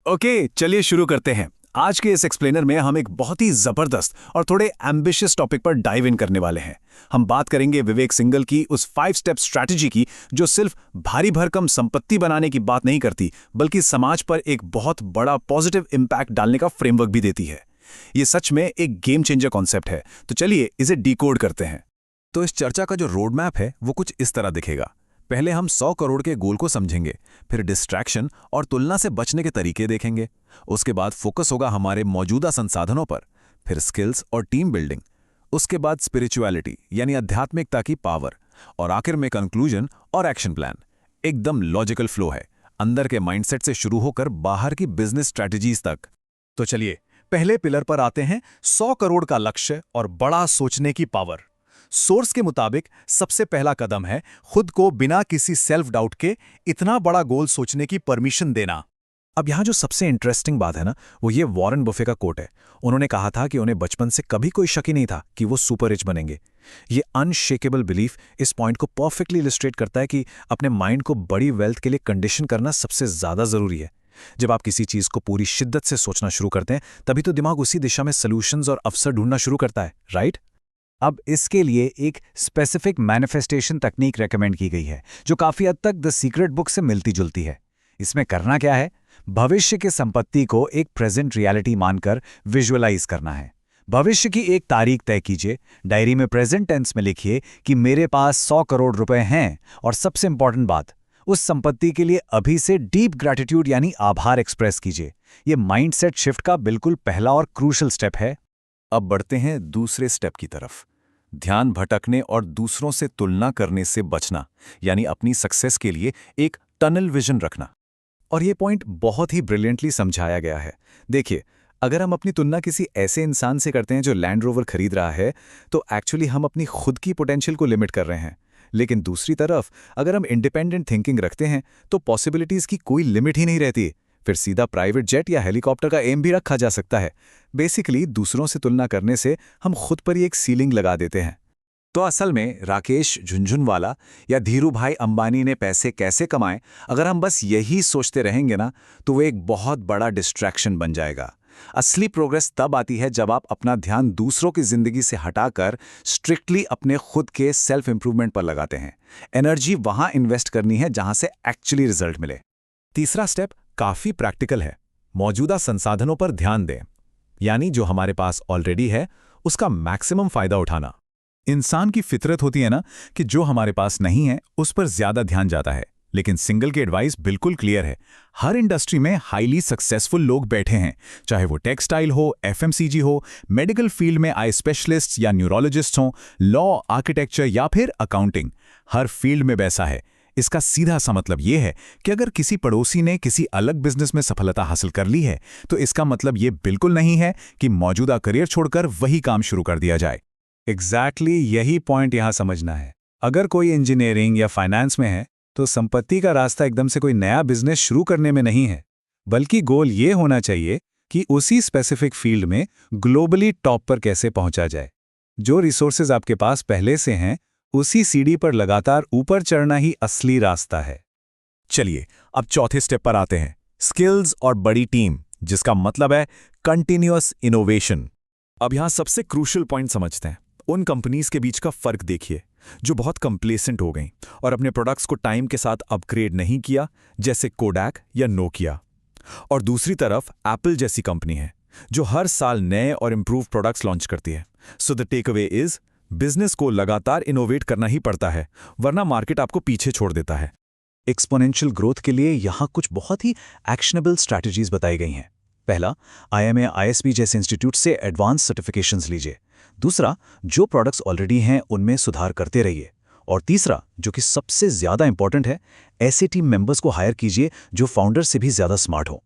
Okay, चलिए शुरू करते हैं। आज के इस एक्सप्लेनर में हम एक बहुत ही जबरदस्त और थोड़े एम्बिशियस टॉपिक पर डाइव इन करने वाले हैं। हम बात करेंगे विवेक सिंघल की उस 5 स्टेप स्ट्रैटेजी की जो सिर्फ भारी भरकम संपत्ति बनाने की बात नहीं करती, बल्कि समाज पर एक बहुत बड़ा पॉजिटिव इंपैक्ट डालने का फ्रेमवर्क भी देती है। ये सच में एक गेम चेंजर कॉन्सेप्ट है, तो चलिए इसे डिकोड करते हैं। तो इस चर्चा का जो रोड मैप है वो कुछ इस तरह दिखेगा। पहले हम 100 करोड़ के गोल को समझेंगे, फिर डिस्ट्रैक्शन और तुलना से बचने के तरीके देखेंगे। उसके बाद फोकस होगा हमारे मौजूदा संसाधनों पर, फिर स्किल्स और टीम बिल्डिंग। उसके बाद स्पिरिचुअलिटी यानी आध्यात्मिकता की पावर, और आखिर में कंक्लूजन और एक्शन प्लान। एकदम लॉजिकल फ्लो है, अंदर के माइंडसेट से शुरू होकर बाहर की बिजनेस स्ट्रैटेजीज तक। तो चलिए पहले पिलर पर आते हैं, 100 करोड़ का लक्ष्य और बड़ा सोचने की पावर। सोर्स के मुताबिक सबसे पहला कदम है खुद को बिना किसी सेल्फ डाउट के इतना बड़ा गोल सोचने की परमिशन देना। अब यहाँ जो सबसे इंटरेस्टिंग बात है ना, वो ये वॉरेन बफे का कोट है। उन्होंने कहा था कि उन्हें बचपन से कभी कोई शक ही नहीं था कि वो सुपर रिच बनेंगे। ये अनशेकेबल बिलीफ इस पॉइंट को परफेक्टली इलस्ट्रेट करता है कि अपने माइंड को बड़ी वेल्थ के लिए कंडीशन करना सबसे ज्यादा जरूरी है। जब आप किसी चीज को पूरी शिद्दत से सोचना शुरू करते हैं, तभी तो दिमाग उसी दिशा में सॉल्यूशंस और अवसर ढूंढना शुरू करता है, राइट? अब इसके लिए एक स्पेसिफिक मैनिफेस्टेशन तकनीक रेकमेंड की गई है जो काफी हद तक द सीक्रेट बुक से मिलती जुलती है। इसमें करना क्या है? भविष्य की संपत्ति को एक प्रेजेंट रियलिटी मानकर विजुअलाइज करना है। भविष्य की एक तारीख तय कीजिए, डायरी में प्रेजेंट टेंस में लिखिए कि मेरे पास 100 करोड़ रुपए हैं, और सबसे इंपॉर्टेंट बात, उस संपत्ति के लिए अभी से डीप ग्रैटिट्यूड यानी आभार एक्सप्रेस कीजिए। यह माइंडसेट शिफ्ट का बिल्कुल पहला और क्रूशल स्टेप है। अब बढ़ते हैं दूसरे स्टेप की तरफ, ध्यान भटकने और दूसरों से तुलना करने से बचना, यानी अपनी सक्सेस के लिए एक टनल विजन रखना। और ये पॉइंट बहुत ही ब्रिलियंटली समझाया गया है। देखिए, अगर हम अपनी तुलना किसी ऐसे इंसान से करते हैं जो लैंड रोवर खरीद रहा है, तो एक्चुअली हम अपनी खुद की पोटेंशियल को लिमिट कर रहे हैं। लेकिन दूसरी तरफ अगर हम इंडिपेंडेंट थिंकिंग रखते हैं, तो पॉसिबिलिटीज की कोई लिमिट ही नहीं रहती। फिर सीधा प्राइवेट जेट या हेलीकॉप्टर का एम भी रखा जा सकता है। बेसिकली दूसरों से तुलना करने से हम खुद पर ही एक सीलिंग लगा देते हैं। तो असल में राकेश झुनझुनवाला या धीरू भाई अंबानी ने पैसे कैसे कमाए, अगर हम बस यही सोचते रहेंगे ना, तो वो एक बहुत बड़ा डिस्ट्रैक्शन बन जाएगा। असली प्रोग्रेस तब आती है जब आप अपना ध्यान दूसरों की जिंदगी से हटाकर स्ट्रिक्टली अपने खुद के सेल्फ इंप्रूवमेंट पर लगाते हैं। एनर्जी वहां इन्वेस्ट करनी है जहां से एक्चुअली रिजल्ट मिले। तीसरा स्टेप काफी प्रैक्टिकल है, मौजूदा संसाधनों पर ध्यान दें, यानी जो हमारे पास ऑलरेडी है उसका मैक्सिमम फायदा उठाना। इंसान की फितरत होती है ना कि जो हमारे पास नहीं है उस पर ज्यादा ध्यान जाता है, लेकिन सिंगल की एडवाइस बिल्कुल क्लियर है। हर इंडस्ट्री में हाईली सक्सेसफुल लोग बैठे हैं, चाहे वो टेक्सटाइल हो, एफएमसीजी हो, मेडिकल फील्ड में आई स्पेशलिस्ट या न्यूरोलॉजिस्ट हो, लॉ, आर्किटेक्चर या फिर अकाउंटिंग, हर फील्ड में वैसा है। इसका सीधा सा मतलब यह है कि अगर किसी पड़ोसी ने किसी अलग बिजनेस में सफलता हासिल कर ली है, तो इसका मतलब यह बिल्कुल नहीं है कि मौजूदा करियर छोड़कर वही काम शुरू कर दिया जाए। एग्जैक्टली यही पॉइंट यहां समझना है। अगर कोई इंजीनियरिंग या फाइनेंस में है, तो संपत्ति का रास्ता एकदम से कोई नया बिजनेस शुरू करने में नहीं है, बल्कि गोल ये होना चाहिए कि उसी स्पेसिफिक फील्ड में ग्लोबली टॉप पर कैसे पहुंचा जाए। जो रिसोर्सेज आपके पास पहले से हैं, उसी सीढ़ी पर लगातार ऊपर चढ़ना ही असली रास्ता है। चलिए अब चौथे स्टेप पर आते हैं, स्किल्स और बड़ी टीम, जिसका मतलब है कंटिन्यूअस इनोवेशन। अब यहां सबसे क्रूशियल पॉइंट समझते हैं। उन कंपनीज के बीच का फर्क देखिए जो बहुत कंप्लेसेंट हो गईं और अपने प्रोडक्ट्स को टाइम के साथ अपग्रेड नहीं किया, जैसे कोडैक या नोकिया। और दूसरी तरफ एप्पल जैसी कंपनी है जो हर साल नए और इंप्रूव प्रोडक्ट्स लॉन्च करती है। So the take away is, business को लगातार इनोवेट करना ही पड़ता है, वरना मार्केट आपको पीछे छोड़ देता है। एक्सपोनेंशियल ग्रोथ के लिए यहां कुछ बहुत ही एक्शनेबल स्ट्रैटेजीज बताई गई हैं। पहला, IMA ISB जैसे इंस्टीट्यूट से एडवांस सर्टिफिकेशंस लीजिए। दूसरा, जो प्रोडक्ट्स ऑलरेडी हैं उनमें सुधार करते रहिए। और तीसरा, जो कि सबसे ज्यादा इंपॉर्टेंट है, ऐसे टीम मेंबर्स को हायर कीजिए जो फाउंडर से भी ज्यादा स्मार्ट हो।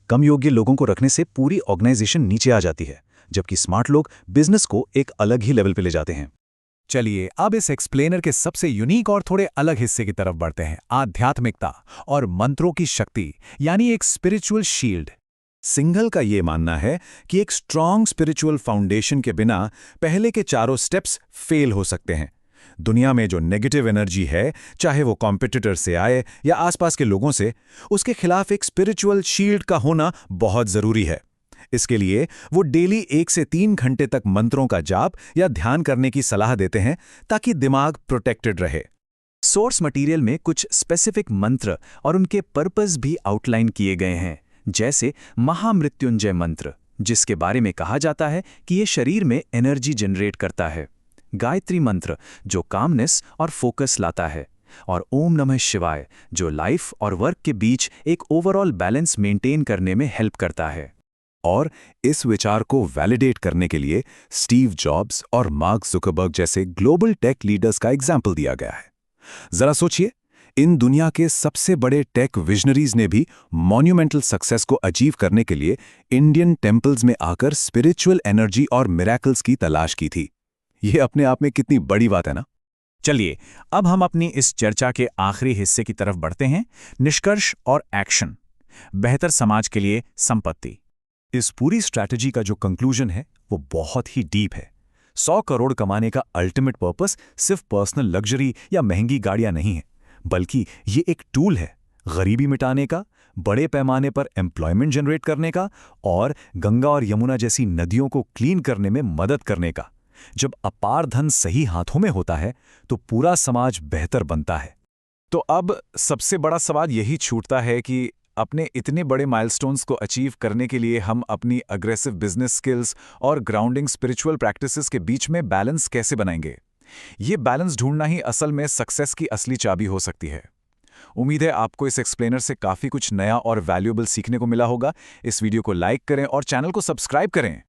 कम योग्य लोगों को रखने से पूरी ऑर्गेनाइजेशन नीचे आ जाती है, जबकि स्मार्ट लोग बिजनेस को एक अलग ही लेवल पे ले जाते हैं। चलिए अब इस एक्सप्लेनर के सबसे यूनिक और थोड़े अलग हिस्से की तरफ बढ़ते हैं, आध्यात्मिकता और मंत्रों की शक्ति, यानी एक स्पिरिचुअल शील्ड। सिंघल का ये मानना है कि एक स्ट्रॉन्ग स्पिरिचुअल फाउंडेशन के बिना पहले के चारों स्टेप्स फेल हो सकते हैं। दुनिया में जो नेगेटिव एनर्जी है, चाहे वो कॉम्पिटिटर से आए या आसपास के लोगों से, उसके खिलाफ एक स्पिरिचुअल शील्ड का होना बहुत जरूरी है। इसके लिए वो डेली 1 से 3 घंटे तक मंत्रों का जाप या ध्यान करने की सलाह देते हैं ताकि दिमाग प्रोटेक्टेड रहे। सोर्स मटेरियल में कुछ स्पेसिफिक मंत्र और उनके पर्पस भी आउटलाइन किए गए हैं, जैसे महामृत्युंजय मंत्र, जिसके बारे में कहा जाता है कि ये शरीर में एनर्जी जनरेट करता है, गायत्री मंत्र जो कामनेस और फोकस लाता है, और ओम नमः शिवाय जो लाइफ और वर्क के बीच एक ओवरऑल बैलेंस मेंटेन करने में हेल्प करता है। और इस विचार को वैलिडेट करने के लिए स्टीव जॉब्स और मार्क जुकरबर्ग जैसे ग्लोबल टेक लीडर्स का एग्जाम्पल दिया गया है। जरा सोचिए, इन दुनिया के सबसे बड़े टेक विजनरीज ने भी मॉन्यूमेंटल सक्सेस को अचीव करने के लिए इंडियन टेम्पल्स में आकर स्पिरिचुअल एनर्जी और मिरेकल्स की तलाश की थी। ये अपने आप में कितनी बड़ी बात है ना। चलिए, अब हम अपनी इस चर्चा के आखिरी हिस्से की तरफ बढ़ते हैं, निष्कर्ष और एक्शन। बेहतर समाज के लिए संपत्ति। इस पूरी स्ट्रैटेजी का जो कंक्लूजन है वो बहुत ही डीप है। 100 करोड़ कमाने का अल्टीमेट पर्पस सिर्फ पर्सनल लग्जरी या महंगी गाड़ियां नहीं है, बल्कि ये एक टूल है गरीबी मिटाने का, बड़े पैमाने पर एम्प्लॉयमेंट जनरेट करने का और गंगा और यमुना जैसी नदियों को क्लीन करने में मदद करने का। जब अपार धन सही हाथों में होता है तो पूरा समाज बेहतर बनता है। तो अब सबसे बड़ा सवाल यही छूटता है कि अपने इतने बड़े माइलस्टोन्स को अचीव करने के लिए हम अपनी अग्रेसिव बिजनेस स्किल्स और ग्राउंडिंग स्पिरिचुअल प्रैक्टिसेस के बीच में बैलेंस कैसे बनाएंगे। ये बैलेंस ढूंढना ही असल में सक्सेस की असली चाबी हो सकती है। उम्मीद है आपको इस एक्सप्लेनर से काफ़ी कुछ नया और वैल्यूएबल सीखने को मिला होगा। इस वीडियो को लाइक करें और चैनल को सब्सक्राइब करें।